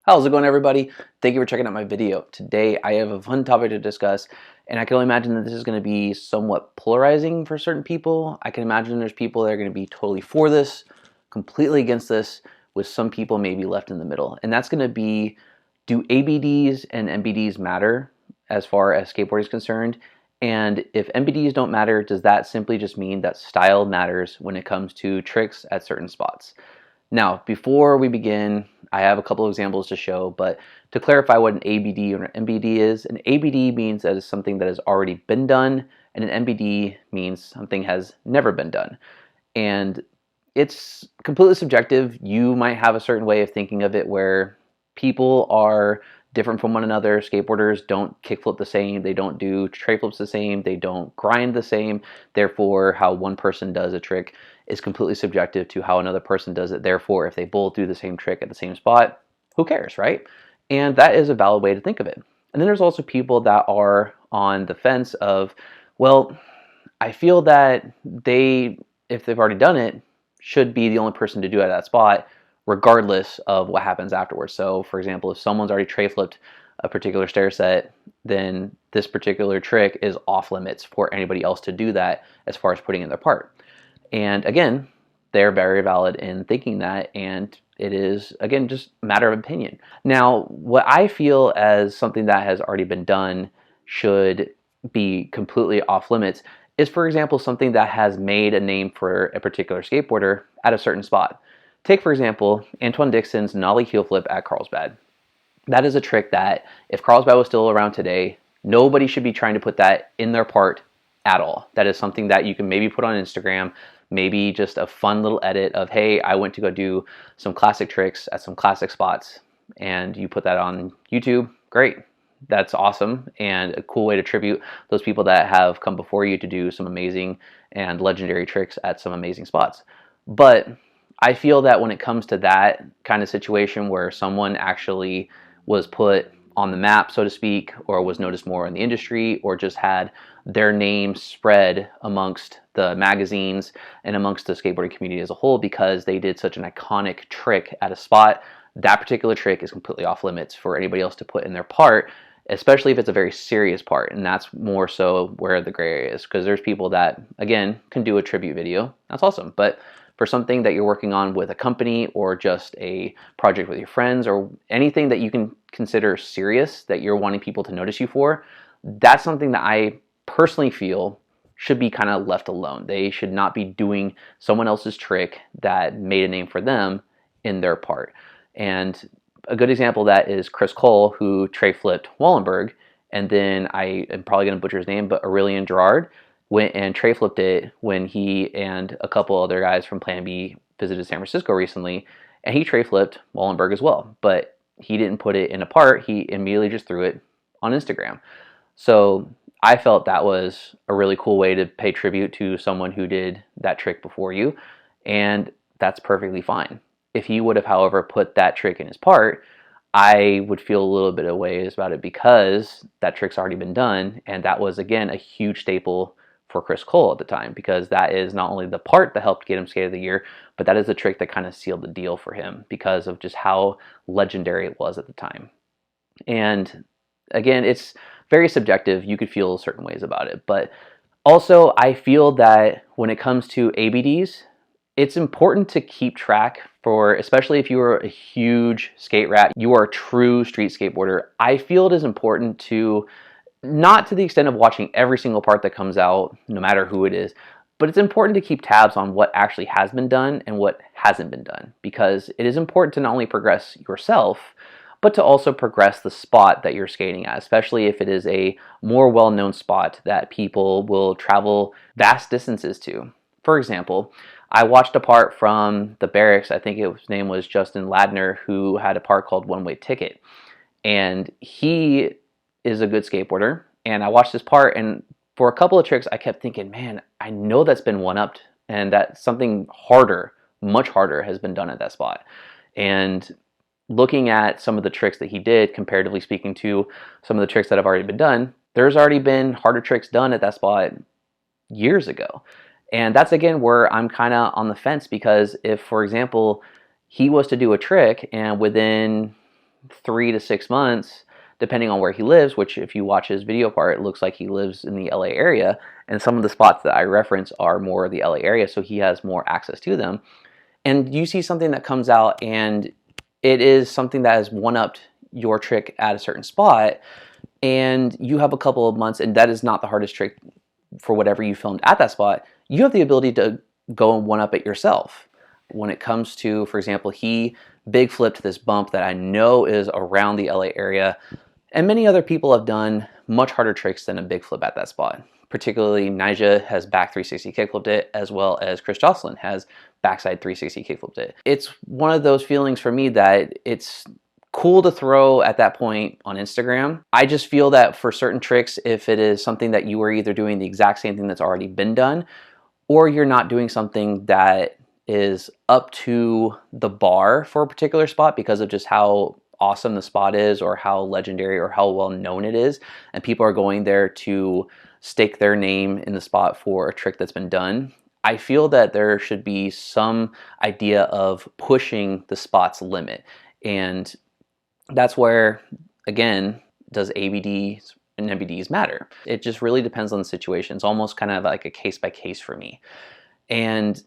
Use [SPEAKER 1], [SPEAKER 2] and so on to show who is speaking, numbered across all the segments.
[SPEAKER 1] How's it going, everybody? Thank you for checking out my video. Today I have a fun topic to discuss, and I can only imagine that this is going to be somewhat polarizing for certain people. I can imagine there's people that are going to be totally for this, completely against this, with some people maybe left in the middle. And that's going to be, do ABDs and NBDs matter as far as skateboarding is concerned? And if NBDs don't matter, does that simply just mean that style matters when it comes to tricks at certain spots? Now, before we begin, I have a couple of examples to show, but to clarify what an ABD or an NBD is, an ABD means that it's something that has already been done, and an NBD means something has never been done. And it's completely subjective. You might have a certain way of thinking of it where people are different from one another. Skateboarders don't kickflip the same, they don't do tray flips the same, they don't grind the same. Therefore, how one person does a trick is completely subjective to how another person does it. Therefore, if they both do the same trick at the same spot, who cares, right? And that is a valid way to think of it. And then there's also people that are on the fence of, well, I feel that they, if they've already done it, should be the only person to do it at that spot, regardless of what happens afterwards. So, for example, if someone's already tray flipped a particular stair set, then this particular trick is off limits for anybody else to do that as far as putting in their part. And again, they're very valid in thinking that, and it is, again, just a matter of opinion. Now, what I feel as something that has already been done should be completely off limits is, for example, something that has made a name for a particular skateboarder at a certain spot. Take, for example, Antoine Dixon's nollie heel flip at Carlsbad. That is a trick that, if Carlsbad was still around today, nobody should be trying to put that in their part at all. That is something that you can maybe put on Instagram, maybe just a fun little edit of, hey, I went to go do some classic tricks at some classic spots, and you put that on YouTube. Great. That's awesome, and a cool way to tribute those people that have come before you to do some amazing and legendary tricks at some amazing spots. But I feel that when it comes to that kind of situation where someone actually was put on the map, so to speak, or was noticed more in the industry, or just had their name spread amongst the magazines and amongst the skateboarding community as a whole because they did such an iconic trick at a spot, that particular trick is completely off limits for anybody else to put in their part, especially if it's a very serious part. And that's more so where the gray area is, because there's people that, again, can do a tribute video. That's awesome. But for something that you're working on with a company or just a project with your friends or anything that you can consider serious that you're wanting people to notice you for, that's something that I personally feel should be kind of left alone. They should not be doing someone else's trick that made a name for them in their part. And a good example of that is Chris Cole, who tray flipped Wallenberg, and then I am probably going to butcher his name, but Aurelian Gerard went and tray flipped it when he and a couple other guys from Plan B visited San Francisco recently, and he tray flipped Wallenberg as well, but he didn't put it in a part. He immediately just threw it on Instagram. So I felt that was a really cool way to pay tribute to someone who did that trick before you, and that's perfectly fine. If he would have, however, put that trick in his part, I would feel a little bit of ways about it because that trick's already been done, and that was, again, a huge staple for Chris Cole at the time, because that is not only the part that helped get him Skate of the Year, but that is the trick that kind of sealed the deal for him because of just how legendary it was at the time. And again, it's very subjective. You could feel certain ways about it, but also I feel that when it comes to ABDs, it's important to keep track for, especially if you are a huge skate rat, you are a true street skateboarder. I feel it is important to, not to the extent of watching every single part that comes out, no matter who it is, but it's important to keep tabs on what actually has been done and what hasn't been done, because it is important to not only progress yourself, but to also progress the spot that you're skating at, especially if it is a more well-known spot that people will travel vast distances to. For example, I watched a part from the Barracks, I think his name was Justin Ladner, who had a part called One Way Ticket, and he is a good skateboarder, and I watched this part, and for a couple of tricks I kept thinking, man, I know that's been one-upped and that something harder, much harder, has been done at that spot. And looking at some of the tricks that he did, comparatively speaking to some of the tricks that have already been done, there's already been harder tricks done at that spot years ago. And that's, again, where I'm kind of on the fence, because if, for example, he was to do a trick and within 3 to 6 months, depending on where he lives, which if you watch his video part, it looks like he lives in the LA area. And some of the spots that I reference are more the LA area, so he has more access to them. And you see something that comes out and it is something that has one-upped your trick at a certain spot, and you have a couple of months, and that is not the hardest trick for whatever you filmed at that spot, you have the ability to go and one-up it yourself. When it comes to, for example, he big flipped this bump that I know is around the LA area, and many other people have done much harder tricks than a big flip at that spot. Particularly, Nyjah has back 360 kickflipped it, as well as Chris Jocelyn has backside 360 kickflipped it. It's one of those feelings for me that it's cool to throw at that point on Instagram. I just feel that for certain tricks, if it is something that you are either doing the exact same thing that's already been done, or you're not doing something that is up to the bar for a particular spot because of just how awesome the spot is or how legendary or how well known it is, and people are going there to stake their name in the spot for a trick that's been done, I feel that there should be some idea of pushing the spot's limit. And that's where, again, does ABDs and NBDs matter? It just really depends on the situation. It's almost kind of like a case by case for me. And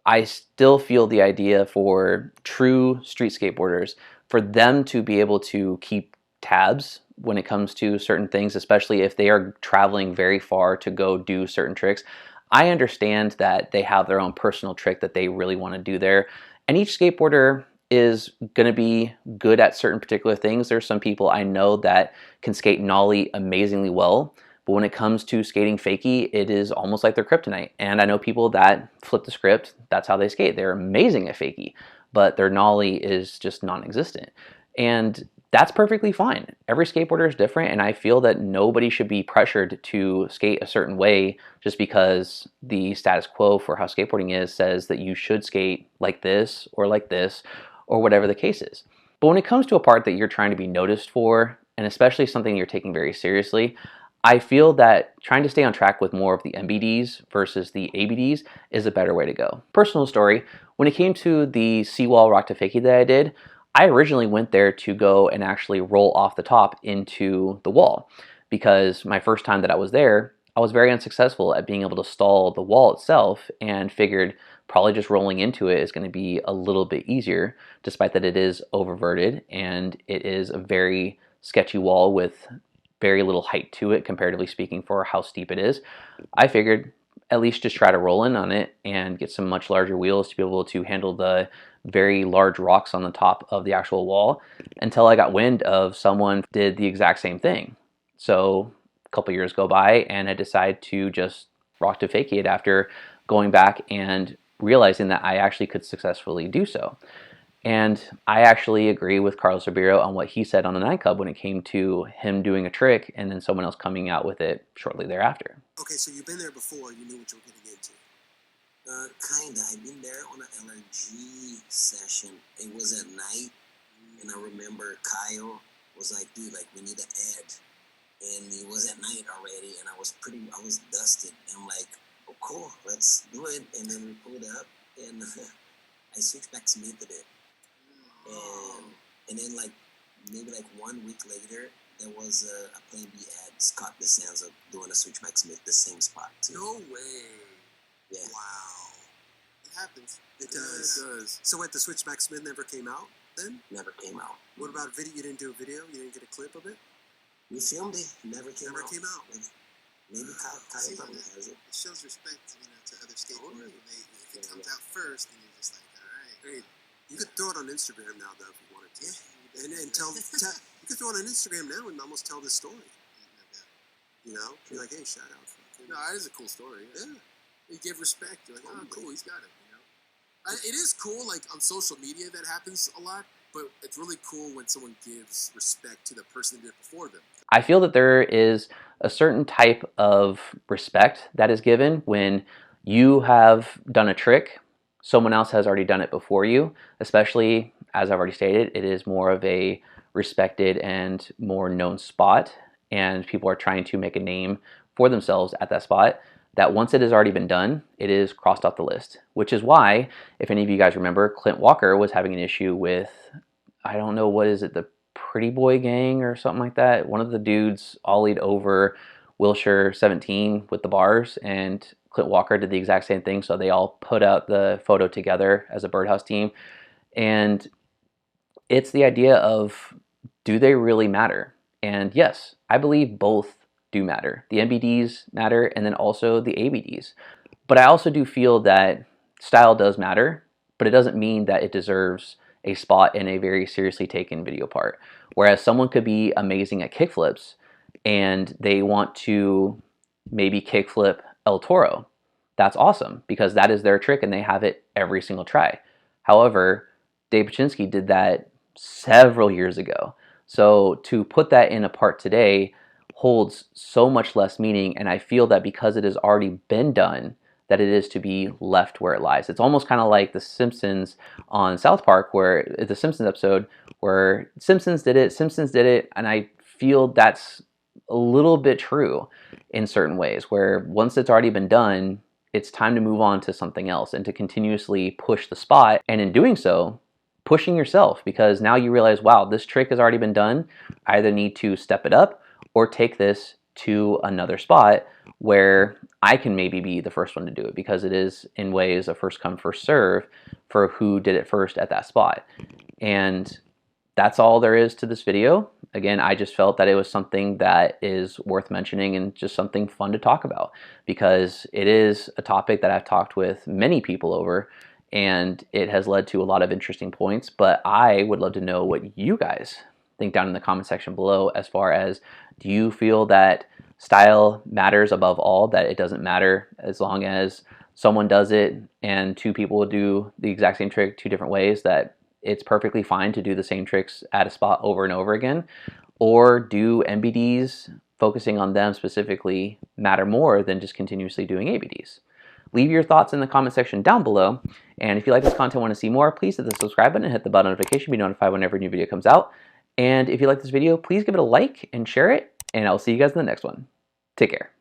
[SPEAKER 1] I still feel the idea for true street skateboarders, for them to be able to keep tabs when it comes to certain things, especially if they are traveling very far to go do certain tricks. I understand that they have their own personal trick that they really want to do there, and each skateboarder is going to be good at certain particular things. There's some people I know that can skate nollie amazingly well, but when it comes to skating fakie, it is almost like their kryptonite. And I know people that flip the script, that's how they skate. They're amazing at fakie, but their nollie is just non-existent. And that's perfectly fine. Every skateboarder is different, and I feel that nobody should be pressured to skate a certain way just because the status quo for how skateboarding is says that you should skate like this, or whatever the case is. But when it comes to a part that you're trying to be noticed for, and especially something you're taking very seriously, I feel that trying to stay on track with more of the NBDs versus the ABDs is a better way to go. Personal story, when it came to the seawall rock to fakie that I did, I originally went there to go and actually roll off the top into the wall, because my first time that I was there, I was very unsuccessful at being able to stall the wall itself, and figured probably just rolling into it is going to be a little bit easier, despite that it is oververted and it is a very sketchy wall with very little height to it, comparatively speaking, for how steep it is. I figured at least just try to roll in on it and get some much larger wheels to be able to handle the very large rocks on the top of the actual wall, until I got wind of someone did the exact same thing. So a couple years go by and I decide to just rock to fakie it after going back and realizing that I actually could successfully do so. And I actually agree with Carlos Ribeiro on what he said on the 9 Cub when it came to him doing a trick and then someone else coming out with it shortly thereafter.
[SPEAKER 2] Okay, so you've been there before, you knew what you were getting into.
[SPEAKER 3] Kinda. I've been there on an LRG session. It was at night, and I remember Kyle was like, "Dude, like we need to add," and it was at night already, and I was dusted. And I'm like, "Oh, cool, let's do it." And then we pulled up, and I switchback cemented it, and then like maybe like 1 week later, there was a Plan B ad, Scott DeSanza doing a switchback cement the same spot too.
[SPEAKER 2] No way.
[SPEAKER 3] Yeah.
[SPEAKER 2] Wow. It happens. It
[SPEAKER 4] does.
[SPEAKER 2] It does. So what, the Switchback Smith never came out then?
[SPEAKER 3] Never came out.
[SPEAKER 2] What about video? You didn't do a video? You didn't get a clip of it?
[SPEAKER 3] We filmed it. Never came out.
[SPEAKER 2] Never came out.
[SPEAKER 3] Like, maybe Kyle probably has it.
[SPEAKER 4] It shows respect, to other skateboarders. If it comes out first, then you're just like, all right.
[SPEAKER 2] Hey, you could throw it on Instagram now, though, if you wanted to. Yeah. And tell you could throw it on Instagram now and almost tell this story. You know? Be like, hey, shout out.
[SPEAKER 4] No, that is a cool story.
[SPEAKER 2] Yeah.
[SPEAKER 4] You give respect. You're like, oh, cool, he's got it. It is cool, like on social media, that happens a lot. But it's really cool when someone gives respect to the person that did it before them.
[SPEAKER 1] I feel that there is a certain type of respect that is given when you have done a trick, someone else has already done it before you, especially, as I've already stated, it is more of a respected and more known spot, and people are trying to make a name for themselves at that spot, that once it has already been done, it is crossed off the list. Which is why, if any of you guys remember, Clint Walker was having an issue with, I don't know, what is it, the Pretty Boy Gang or something like that. One of the dudes ollied over Wilshire 17 with the bars, and Clint Walker did the exact same thing. So they all put out the photo together as a Birdhouse team. And it's the idea of, do they really matter? And yes, I believe both do matter. The NBDs matter, and then also the ABDs. But I also do feel that style does matter, but it doesn't mean that it deserves a spot in a very seriously taken video part. Whereas someone could be amazing at kickflips and they want to maybe kickflip El Toro. That's awesome because that is their trick and they have it every single try. However, Dave Paczynski did that several years ago. So to put that in a part today holds so much less meaning, and I feel that because it has already been done, that it is to be left where it lies. It's almost kind of like The Simpsons on South Park, where the Simpsons episode where Simpsons did it, and I feel that's a little bit true in certain ways, where once it's already been done, it's time to move on to something else and to continuously push the spot, and in doing so, pushing yourself, because now you realize, wow, this trick has already been done. I either need to step it up or take this to another spot where I can maybe be the first one to do it, because it is in ways a first come first serve for who did it first at that spot. And that's all there is to this video. Again, I just felt that it was something that is worth mentioning and just something fun to talk about, because it is a topic that I've talked with many people over, and it has led to a lot of interesting points. But I would love to know what you guys think down in the comment section below, as far as, do you feel that style matters above all, that it doesn't matter as long as someone does it and two people will do the exact same trick two different ways, that it's perfectly fine to do the same tricks at a spot over and over again? Or do NBDs, focusing on them specifically, matter more than just continuously doing ABDs? Leave your thoughts in the comment section down below. And if you like this content and want to see more, please hit the subscribe button and hit the bell notification to be notified whenever a new video comes out. And if you like this video, please give it a like and share it. And I'll see you guys in the next one. Take care.